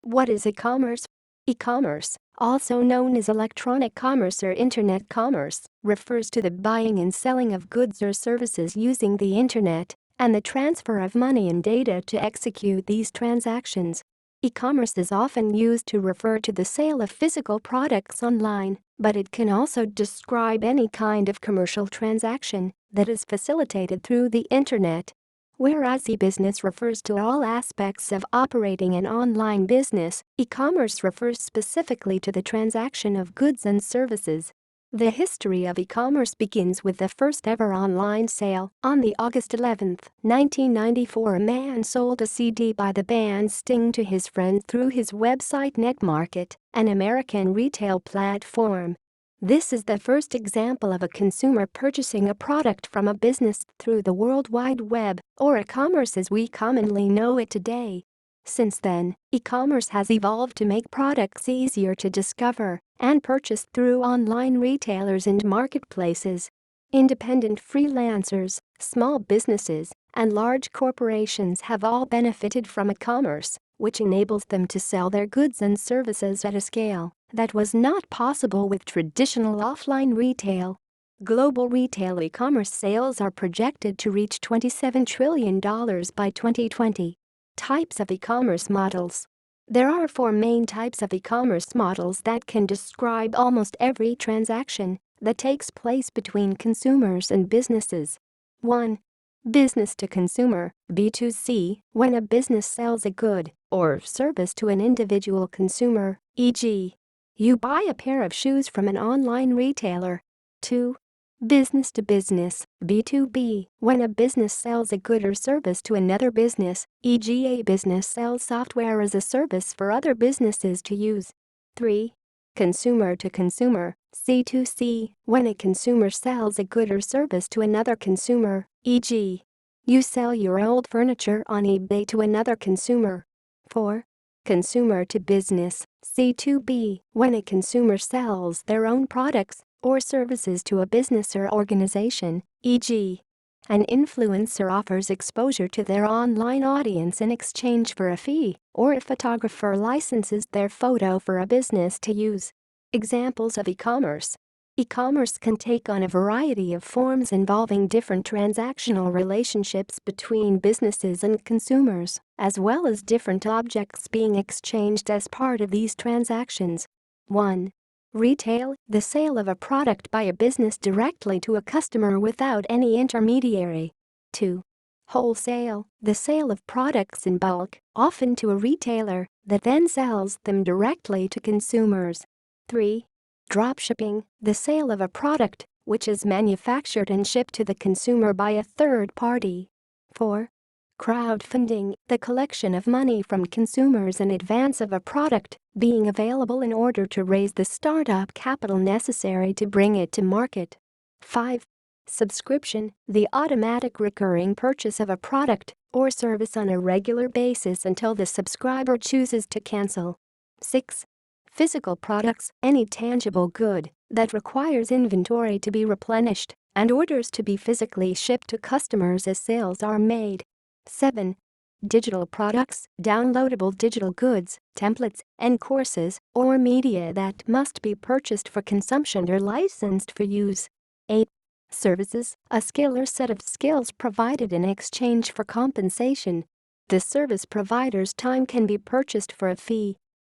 What is e-commerce? E-commerce, also known as electronic commerce or internet commerce, refers to the buying and selling of goods or services using the internet and the transfer of money and data to execute these transactions. E-commerce is often used to refer to the sale of physical products online, but it can also describe any kind of commercial transaction that is facilitated through the internet. Whereas e-business refers to all aspects of operating an online business, e-commerce refers specifically to the transaction of goods and services. The history of e-commerce begins with the first ever online sale. On the August 11, 1994, a man sold a CD by the band Sting to his friend through his website Netmarket, an American retail platform. This is the first example of a consumer purchasing a product from a business through the World Wide Web, or e-commerce as we commonly know it today. Since then, e-commerce has evolved to make products easier to discover and purchase through online retailers and marketplaces. Independent freelancers, small businesses, and large corporations have all benefited from e-commerce, which enables them to sell their goods and services at a scale that was not possible with traditional offline retail. Global retail e-commerce sales are projected to reach $27 trillion by 2020. Types of e-commerce models. There are 4 main types of e-commerce models that can describe almost every transaction that takes place between consumers and businesses. 1. Business to consumer, B2C, when a business sells a good or service to an individual consumer, e.g., you buy a pair of shoes from an online retailer. 2. Business to business, B2B, when a business sells a good or service to another business, e.g. a business sells software as a service for other businesses to use. 3. Consumer to consumer, C2C, when a consumer sells a good or service to another consumer, e.g., you sell your old furniture on eBay to another consumer. 4. Consumer to business, C2B, when a consumer sells their own products or services to a business or organization, e.g., an influencer offers exposure to their online audience in exchange for a fee, or a photographer licenses their photo for a business to use. Examples of e-commerce. E-commerce can take on a variety of forms involving different transactional relationships between businesses and consumers, as well as different objects being exchanged as part of these transactions. 1. Retail, the sale of a product by a business directly to a customer without any intermediary. 2. Wholesale, the sale of products in bulk, often to a retailer, that then sells them directly to consumers. 3. Dropshipping, the sale of a product which is manufactured and shipped to the consumer by a third party. 4. Crowdfunding, the collection of money from consumers in advance of a product being available in order to raise the startup capital necessary to bring it to market. 5. Subscription, the automatic recurring purchase of a product or service on a regular basis until the subscriber chooses to cancel. 6. Physical products, any tangible good that requires inventory to be replenished and orders to be physically shipped to customers as sales are made. 7. Digital products, downloadable digital goods, templates, and courses or media that must be purchased for consumption or licensed for use. 8. Services, a skill or set of skills provided in exchange for compensation. The service provider's time can be purchased for a fee